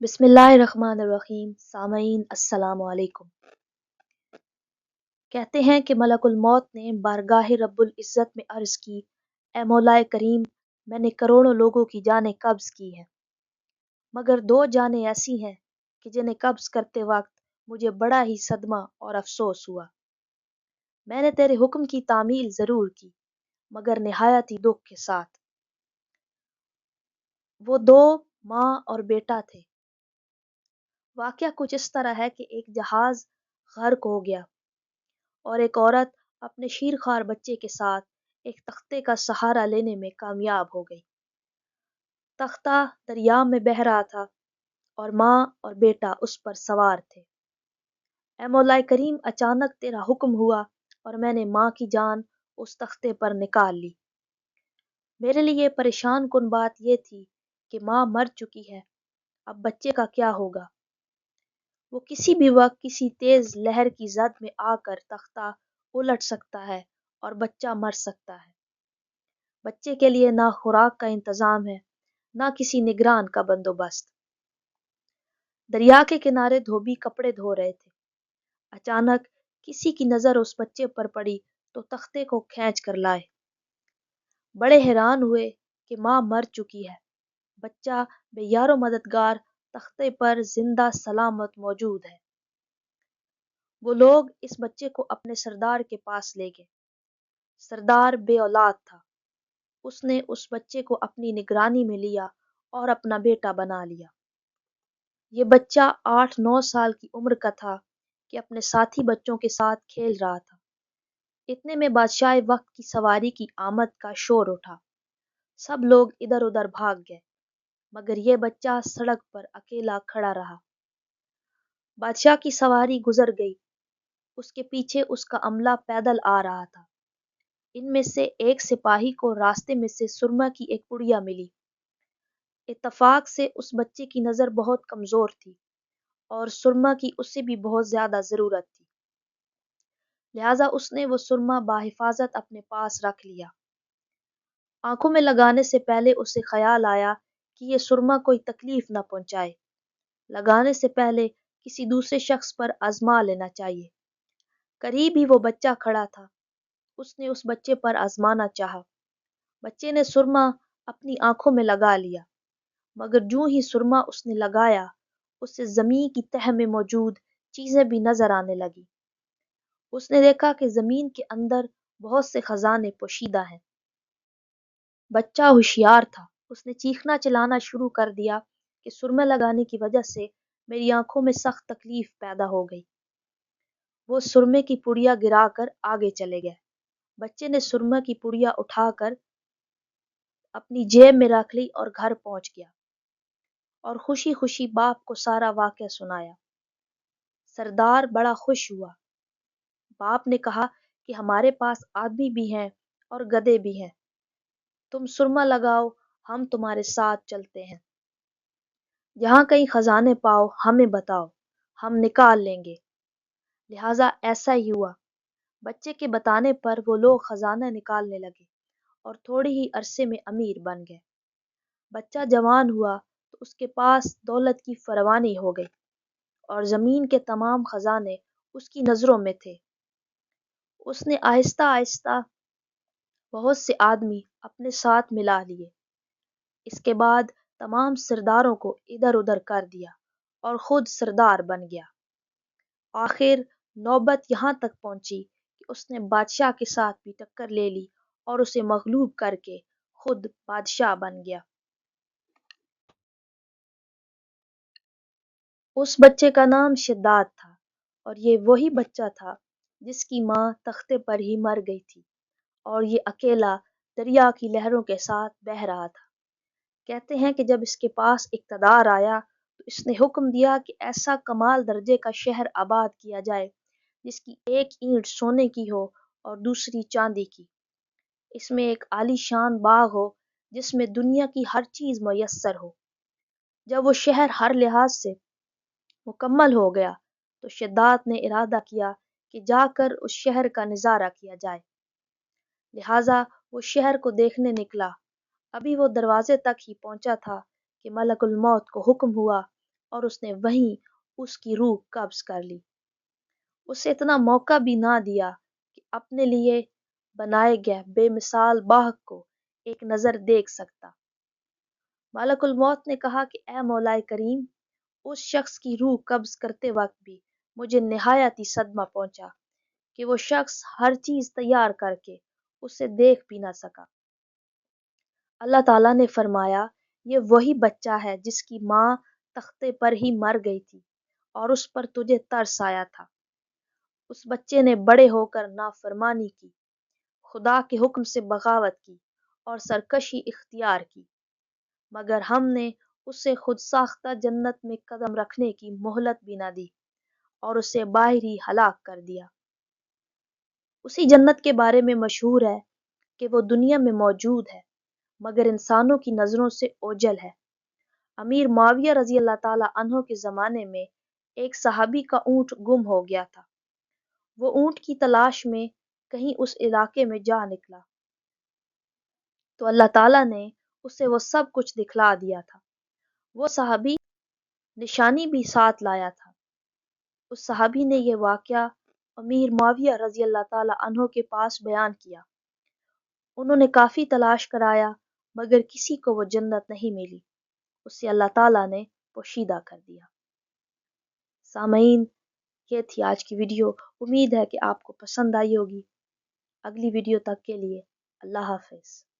بسم اللہ الرحمن الرحیم۔ سامعین السلام علیکم۔ کہتے ہیں کہ ملک الموت نے بارگاہ رب العزت میں عرض کی، اے مولا کریم، میں نے کروڑوں لوگوں کی جانیں قبض کی ہیں، مگر دو جانیں ایسی ہیں کہ جنہیں قبض کرتے وقت مجھے بڑا ہی صدمہ اور افسوس ہوا۔ میں نے تیرے حکم کی تعمیل ضرور کی، مگر نہایت ہی دکھ کے ساتھ۔ وہ دو ماں اور بیٹا تھے۔ واقعہ کچھ اس طرح ہے کہ ایک جہاز غرق ہو گیا اور ایک عورت اپنے شیرخوار بچے کے ساتھ ایک تختے کا سہارا لینے میں کامیاب ہو گئی۔ تختہ دریا میں بہہ رہا تھا اور ماں اور بیٹا اس پر سوار تھے۔ اے مولا کریم، اچانک تیرا حکم ہوا اور میں نے ماں کی جان اس تختے پر نکال لی۔ میرے لیے پریشان کن بات یہ تھی کہ ماں مر چکی ہے، اب بچے کا کیا ہوگا؟ وہ کسی بھی وقت کسی تیز لہر کی زد میں آ کر تختہ الٹ سکتا ہے اور بچہ مر سکتا ہے۔ بچے کے لیے نہ خوراک کا انتظام ہے، نہ کسی نگران کا بندوبست۔ دریا کے کنارے دھوبی کپڑے دھو رہے تھے۔ اچانک کسی کی نظر اس بچے پر پڑی تو تختے کو کھینچ کر لائے۔ بڑے حیران ہوئے کہ ماں مر چکی ہے، بچہ بے یار و مددگار تختے پر زندہ سلامت موجود ہے۔ وہ لوگ اس بچے کو اپنے سردار کے پاس لے گئے۔ سردار بے اولاد تھا۔ اس نے اس بچے کو اپنی نگرانی میں لیا اور اپنا بیٹا بنا لیا۔ یہ بچہ 8-9 سال کی عمر کا تھا کہ اپنے ساتھی بچوں کے ساتھ کھیل رہا تھا۔ اتنے میں بادشاہ وقت کی سواری کی آمد کا شور اٹھا۔ سب لوگ ادھر ادھر بھاگ گئے، مگر یہ بچہ سڑک پر اکیلا کھڑا رہا۔ بادشاہ کی سواری گزر گئی، اس کے پیچھے اس کا عملہ پیدل آ رہا تھا۔ ان میں سے ایک سپاہی کو راستے میں سے سرما کی ایک پڑیا ملی۔ اتفاق سے اس بچے کی نظر بہت کمزور تھی اور سرما کی اسے بھی بہت زیادہ ضرورت تھی، لہٰذا اس نے وہ سرما بحفاظت اپنے پاس رکھ لیا۔ آنکھوں میں لگانے سے پہلے اسے خیال آیا کہ یہ سرما کوئی تکلیف نہ پہنچائے، لگانے سے پہلے کسی دوسرے شخص پر آزما لینا چاہیے۔ قریب ہی وہ بچہ کھڑا تھا، اس نے اس بچے پر آزمانا چاہا۔ بچے نے سرما اپنی آنکھوں میں لگا لیا، مگر جوں ہی سرما اس نے لگایا، اسے زمین کی تہہ میں موجود چیزیں بھی نظر آنے لگی۔ اس نے دیکھا کہ زمین کے اندر بہت سے خزانے پوشیدہ ہیں۔ بچہ ہوشیار تھا، اس نے چیخنا چلانا شروع کر دیا کہ سرما لگانے کی وجہ سے میری آنکھوں میں سخت تکلیف پیدا ہو گئی۔ وہ سرمے کی پڑیا گرا کر آگے چلے گئے۔ بچے نے سرما کی پڑیا اٹھا کر اپنی جیب میں رکھ لی اور گھر پہنچ گیا اور خوشی خوشی باپ کو سارا واقعہ سنایا۔ سردار بڑا خوش ہوا۔ باپ نے کہا کہ ہمارے پاس آدمی بھی ہیں اور گدھے بھی ہیں، تم سرما لگاؤ، ہم تمہارے ساتھ چلتے ہیں۔ جہاں کہیں خزانے پاؤ ہمیں بتاؤ، ہم نکال لیں گے۔ لہٰذا ایسا ہی ہوا۔ بچے کے بتانے پر وہ لوگ خزانہ نکالنے لگے اور تھوڑے ہی عرصے میں امیر بن گئے۔ بچہ جوان ہوا تو اس کے پاس دولت کی فراوانی ہو گئی اور زمین کے تمام خزانے اس کی نظروں میں تھے۔ اس نے آہستہ آہستہ بہت سے آدمی اپنے ساتھ ملا لیے۔ اس کے بعد تمام سرداروں کو ادھر ادھر کر دیا اور خود سردار بن گیا۔ آخر نوبت یہاں تک پہنچی کہ اس نے بادشاہ کے ساتھ بھی ٹکر لے لی اور اسے مغلوب کر کے خود بادشاہ بن گیا۔ اس بچے کا نام شداد تھا اور یہ وہی بچہ تھا جس کی ماں تختے پر ہی مر گئی تھی اور یہ اکیلا دریا کی لہروں کے ساتھ بہہ رہا تھا۔ کہتے ہیں کہ جب اس کے پاس اقتدار آیا تو اس نے حکم دیا کہ ایسا کمال درجے کا شہر آباد کیا جائے جس کی ایک اینٹ سونے کی ہو اور دوسری چاندی کی۔ اس میں ایک عالی شان باغ ہو جس میں دنیا کی ہر چیز میسر ہو۔ جب وہ شہر ہر لحاظ سے مکمل ہو گیا تو شداد نے ارادہ کیا کہ جا کر اس شہر کا نظارہ کیا جائے۔ لہٰذا وہ شہر کو دیکھنے نکلا۔ ابھی وہ دروازے تک ہی پہنچا تھا کہ ملک الموت کو حکم ہوا اور اس نے وہیں اس کی روح قبض کر لی۔ اسے اتنا موقع بھی نہ دیا کہ اپنے لیے بنائے گئے بے مثال باغ کو ایک نظر دیکھ سکتا۔ ملک الموت نے کہا کہ اے مولا کریم، اس شخص کی روح قبض کرتے وقت بھی مجھے نہایت ہی صدمہ پہنچا کہ وہ شخص ہر چیز تیار کر کے اسے دیکھ بھی نہ سکا۔ اللہ تعالیٰ نے فرمایا، یہ وہی بچہ ہے جس کی ماں تختے پر ہی مر گئی تھی اور اس پر تجھے ترس آیا تھا۔ اس بچے نے بڑے ہو کر نافرمانی کی، خدا کے حکم سے بغاوت کی اور سرکشی اختیار کی، مگر ہم نے اسے خود ساختہ جنت میں قدم رکھنے کی مہلت بھی نہ دی اور اسے باہر ہی ہلاک کر دیا۔ اسی جنت کے بارے میں مشہور ہے کہ وہ دنیا میں موجود ہے مگر انسانوں کی نظروں سے اوجھل ہے۔ امیر معاویہ رضی اللہ تعالیٰ عنہ کے زمانے میں ایک صحابی کا اونٹ گم ہو گیا تھا۔ وہ اونٹ کی تلاش میں کہیں اس علاقے میں جا نکلا تو اللہ تعالیٰ نے اسے وہ سب کچھ دکھلا دیا تھا۔ وہ صحابی نشانی بھی ساتھ لایا تھا۔ اس صحابی نے یہ واقعہ امیر معاویہ رضی اللہ تعالیٰ عنہ کے پاس بیان کیا۔ انہوں نے کافی تلاش کرایا مگر کسی کو وہ جنت نہیں ملی۔ اسے اللہ تعالیٰ نے پوشیدہ کر دیا۔ سامعین، یہ تھی آج کی ویڈیو۔ امید ہے کہ آپ کو پسند آئی ہوگی۔ اگلی ویڈیو تک کے لیے اللہ حافظ۔